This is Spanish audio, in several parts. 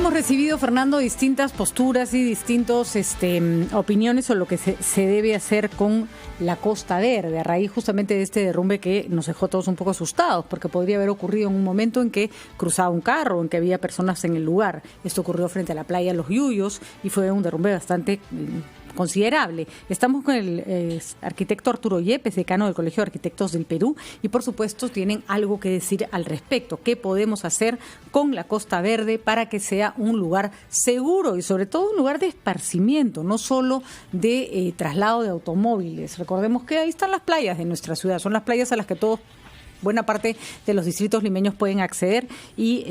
hemos recibido, Fernando, distintas posturas y distintas opiniones sobre lo que se debe hacer con la Costa Verde, a raíz justamente de este derrumbe que nos dejó todos un poco asustados, porque podría haber ocurrido en un momento en que cruzaba un carro, en que había personas en el lugar. Esto ocurrió frente a la playa Los Yuyos y fue un derrumbe bastante considerable. Estamos con el arquitecto Arturo Yepes, decano del Colegio de Arquitectos del Perú, y por supuesto tienen algo que decir al respecto. ¿Qué podemos hacer con la Costa Verde para que sea un lugar seguro y sobre todo un lugar de esparcimiento, no solo de traslado de automóviles? Recordemos que ahí están las playas de nuestra ciudad, son las playas a las que todos, buena parte de los distritos limeños pueden acceder y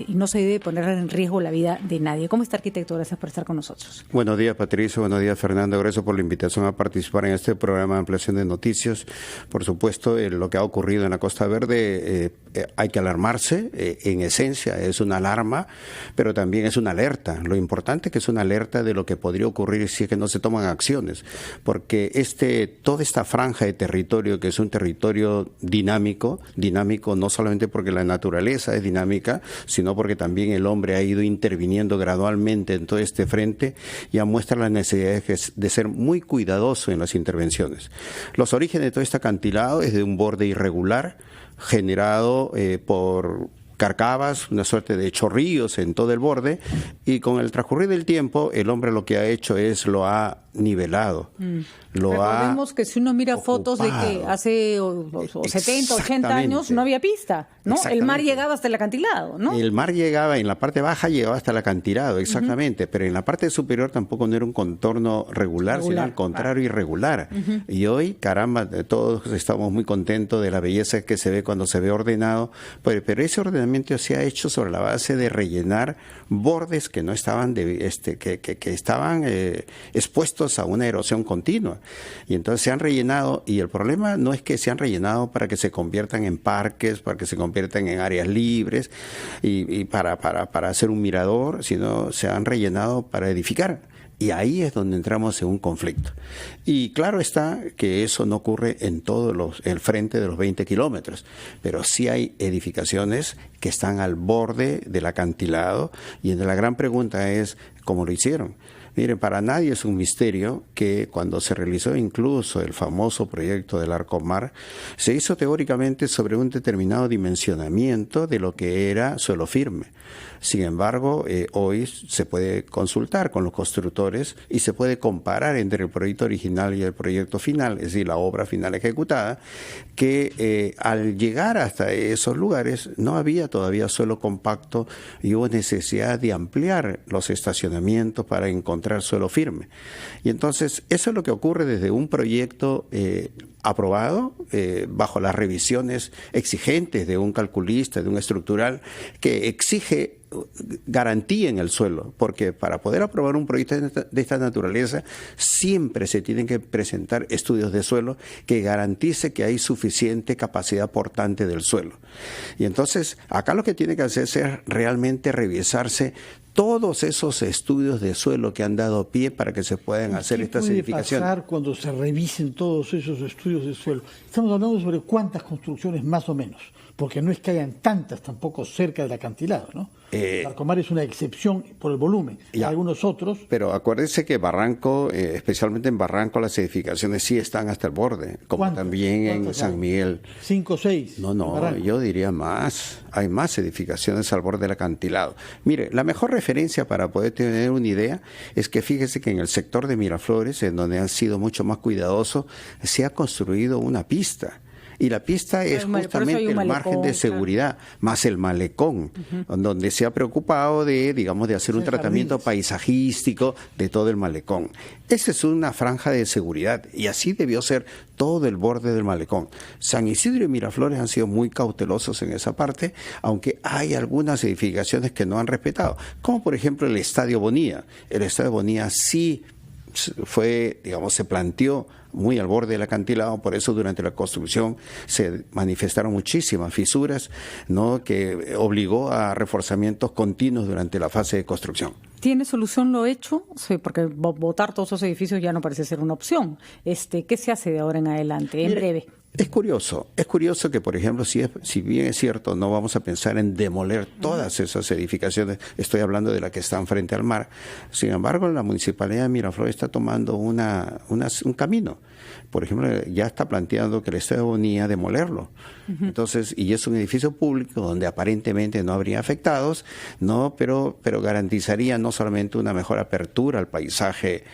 no se debe poner en riesgo la vida de nadie. ¿Cómo está, arquitecto? Gracias por estar con nosotros. Buenos días, Patricio. Buenos días, Fernando. Gracias por la invitación a participar en este programa de ampliación de noticias. Por supuesto, lo que ha ocurrido en la Costa Verde hay que alarmarse. En esencia, es una alarma, pero también es una alerta. Lo importante es que es una alerta de lo que podría ocurrir si es que no se toman acciones, porque toda esta franja de territorio, que es un territorio dinámico no solamente porque la naturaleza es dinámica, sino porque también el hombre ha ido interviniendo gradualmente en todo este frente, ya muestra la necesidad de ser muy cuidadoso en las intervenciones. Los orígenes de todo este acantilado es de un borde irregular generado por carcavas, una suerte de chorrillos en todo el borde, y con el transcurrir del tiempo el hombre lo que ha hecho es lo ha nivelado. Recordemos que si uno mira fotos de que hace 70, 80 años no había pista, ¿no? El mar llegaba hasta el acantilado, ¿no? El mar llegaba, en la parte baja llegaba hasta el acantilado, exactamente, pero en la parte superior tampoco no era un contorno regular, sino al contrario, irregular. Y hoy, caramba, todos estamos muy contentos de la belleza que se ve cuando se ve ordenado, pero ese ordenamiento se ha hecho sobre la base de rellenar bordes que no estaban, que estaban expuestos a una erosión continua. Y entonces se han rellenado, y el problema no es que se han rellenado para que se conviertan en parques, para que se conviertan en áreas libres y para hacer un mirador, sino se han rellenado para edificar. Y ahí es donde entramos en un conflicto. Y claro está que eso no ocurre en todo el frente de los 20 kilómetros, pero sí hay edificaciones que están al borde del acantilado, y la gran pregunta es ¿cómo lo hicieron? Miren, para nadie es un misterio que cuando se realizó incluso el famoso proyecto del Arcomar, se hizo teóricamente sobre un determinado dimensionamiento de lo que era suelo firme. Sin embargo, hoy se puede consultar con los constructores y se puede comparar entre el proyecto original y el proyecto final, es decir, la obra final ejecutada, que al llegar hasta esos lugares no había todavía suelo compacto y hubo necesidad de ampliar los estacionamientos para encontrar suelo firme. Y entonces eso es lo que ocurre desde un proyecto aprobado bajo las revisiones exigentes de un calculista, de un estructural, que exige garantía en el suelo, porque para poder aprobar un proyecto de esta naturaleza siempre se tienen que presentar estudios de suelo que garantice que hay suficiente capacidad portante del suelo. Y entonces acá lo que tiene que hacerse es realmente revisarse todos esos estudios de suelo que han dado pie para que se puedan hacer estas edificaciones. ¿Qué puede pasar cuando se revisen todos esos estudios de suelo? Estamos hablando sobre cuántas construcciones más o menos, porque no es que hayan tantas tampoco cerca del acantilado, ¿no? Arcomar es una excepción por el volumen, algunos otros. Pero acuérdense que Barranco, especialmente en Barranco, las edificaciones sí están hasta el borde, como también en San Miguel. 5 o 6. No, yo diría más. Hay más edificaciones al borde del acantilado. Mire, la mejor referencia para poder tener una idea es que fíjese que en el sector de Miraflores, en donde han sido mucho más cuidadosos, se ha construido una pista. Y la pista es justamente el margen de seguridad, más el malecón, donde se ha preocupado de hacer un tratamiento paisajístico de todo el malecón. Esa es una franja de seguridad, y así debió ser todo el borde del malecón. San Isidro y Miraflores han sido muy cautelosos en esa parte, aunque hay algunas edificaciones que no han respetado, como por ejemplo el Estadio Bonilla. El Estadio Bonilla sí fue, se planteó muy al borde del acantilado, por eso durante la construcción se manifestaron muchísimas fisuras, ¿no?, que obligó a reforzamientos continuos durante la fase de construcción. ¿Tiene solución lo hecho? Sí, porque botar todos esos edificios ya no parece ser una opción. ¿Qué se hace de ahora en adelante, en breve? Es curioso que, por ejemplo, si bien es cierto, no vamos a pensar en demoler todas esas edificaciones, estoy hablando de las que están frente al mar. Sin embargo, la Municipalidad de Miraflores está tomando un camino. Por ejemplo, ya está planteando que el Estado de Bonía demolerlo. Entonces, y es un edificio público donde aparentemente no habría afectados, no, pero garantizaría no solamente una mejor apertura al paisaje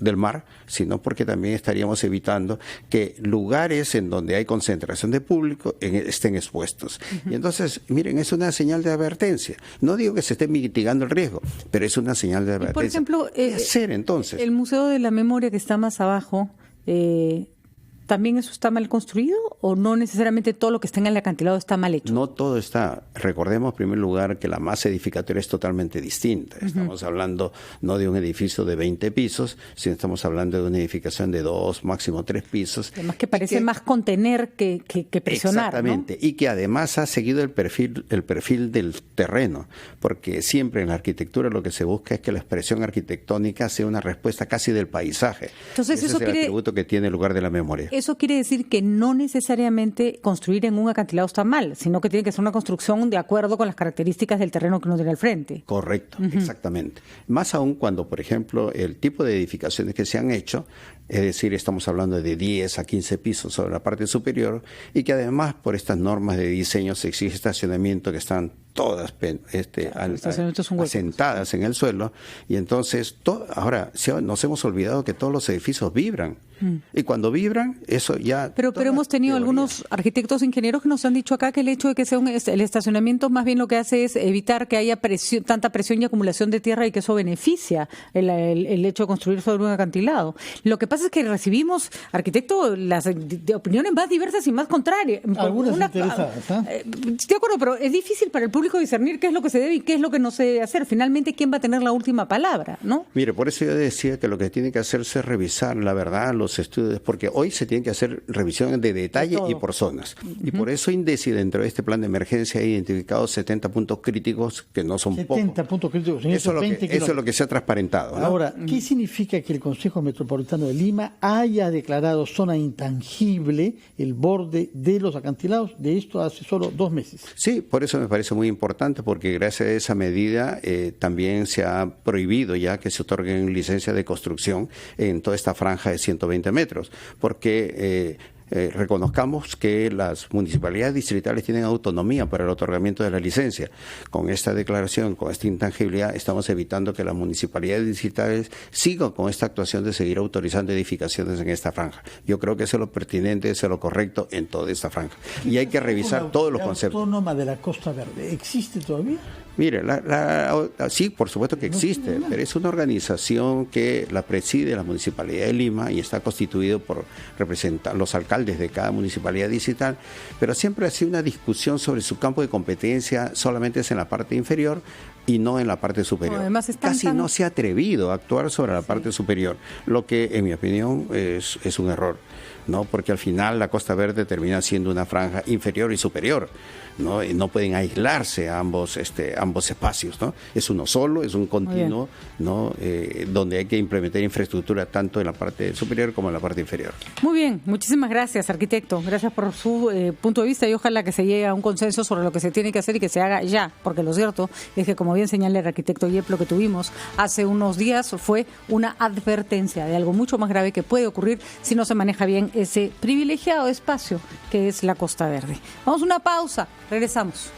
del mar, sino porque también estaríamos evitando que lugares en donde hay concentración de público estén expuestos. Y entonces, miren, es una señal de advertencia. No digo que se esté mitigando el riesgo, pero es una señal de advertencia. Por ejemplo, ¿qué hacer entonces? El Museo de la Memoria que está más abajo, ¿también eso está mal construido o no necesariamente todo lo que está en el acantilado está mal hecho? No todo está. Recordemos, en primer lugar, que la masa edificatoria es totalmente distinta. Estamos hablando no de un edificio de 20 pisos, sino estamos hablando de una edificación de 2, máximo 3 pisos. Además que parece más contener que presionar. Exactamente. ¿no? Y que además ha seguido el perfil del terreno, porque siempre en la arquitectura lo que se busca es que la expresión arquitectónica sea una respuesta casi del paisaje. Entonces, ese es el atributo que tiene el lugar de la memoria. Eso quiere decir que no necesariamente construir en un acantilado está mal, sino que tiene que ser una construcción de acuerdo con las características del terreno que uno tiene al frente. Correcto, exactamente. Más aún cuando, por ejemplo, el tipo de edificaciones que se han hecho, es decir, estamos hablando de 10 a 15 pisos sobre la parte superior, y que además por estas normas de diseño se exige estacionamiento que están todas asentadas en el suelo, y entonces ahora nos hemos olvidado que todos los edificios vibran, y cuando vibran, eso ya... Pero hemos tenido algunos arquitectos ingenieros que nos han dicho acá que el hecho de que sea el estacionamiento más bien lo que hace es evitar que haya tanta presión y acumulación de tierra, y que eso beneficia el hecho de construir sobre un acantilado. Lo que pasa es que recibimos, arquitecto, las de opiniones más diversas y más contrarias. Algunas interesadas, de acuerdo, pero es difícil para el público discernir qué es lo que se debe y qué es lo que no se debe hacer. Finalmente, ¿quién va a tener la última palabra, no? Mire, por eso yo decía que lo que tiene que hacerse es revisar la verdad, los estudios, porque hoy se tienen que hacer revisiones de detalle y por zonas. Y por eso INDECI, dentro de este plan de emergencia, ha identificado 70 puntos críticos, que no son pocos. 70 puntos críticos. Eso es lo que se ha transparentado, ¿no? Ahora, ¿qué significa que el Consejo Metropolitano de Lima haya declarado zona intangible el borde de los acantilados? De esto hace solo 2 meses. Sí, por eso me parece muy importante, porque gracias a esa medida también se ha prohibido ya que se otorguen licencias de construcción en toda esta franja de 120 metros, porque reconozcamos que las municipalidades distritales tienen autonomía para el otorgamiento de la licencia. Con esta declaración, con esta intangibilidad, estamos evitando que las municipalidades distritales sigan con esta actuación de seguir autorizando edificaciones en esta franja. Yo creo que eso es lo pertinente, eso es lo correcto en toda esta franja. Y hay que revisar todos los conceptos. ¿La autónoma de la Costa Verde existe todavía? Mire, sí, por supuesto que existe, pero es una organización que la preside la Municipalidad de Lima y está constituido por los alcaldes de cada municipalidad distrital, pero siempre ha sido una discusión sobre su campo de competencia, solamente es en la parte inferior y no en la parte superior. Además Casi no se ha atrevido a actuar sobre la parte superior, lo que en mi opinión es un error, ¿no? Porque al final la Costa Verde termina siendo una franja inferior y superior, ¿no? Y no pueden aislarse ambos espacios, ¿no? Es uno solo, es un continuo, ¿no? Donde hay que implementar infraestructura tanto en la parte superior como en la parte inferior. Muy bien, muchísimas gracias, arquitecto. Gracias por su punto de vista, y ojalá que se llegue a un consenso sobre lo que se tiene que hacer y que se haga ya, porque lo cierto es que, como bien señala el arquitecto Yep, lo que tuvimos hace unos días fue una advertencia de algo mucho más grave que puede ocurrir si no se maneja bien ese privilegiado espacio que es la Costa Verde. Vamos a una pausa, regresamos.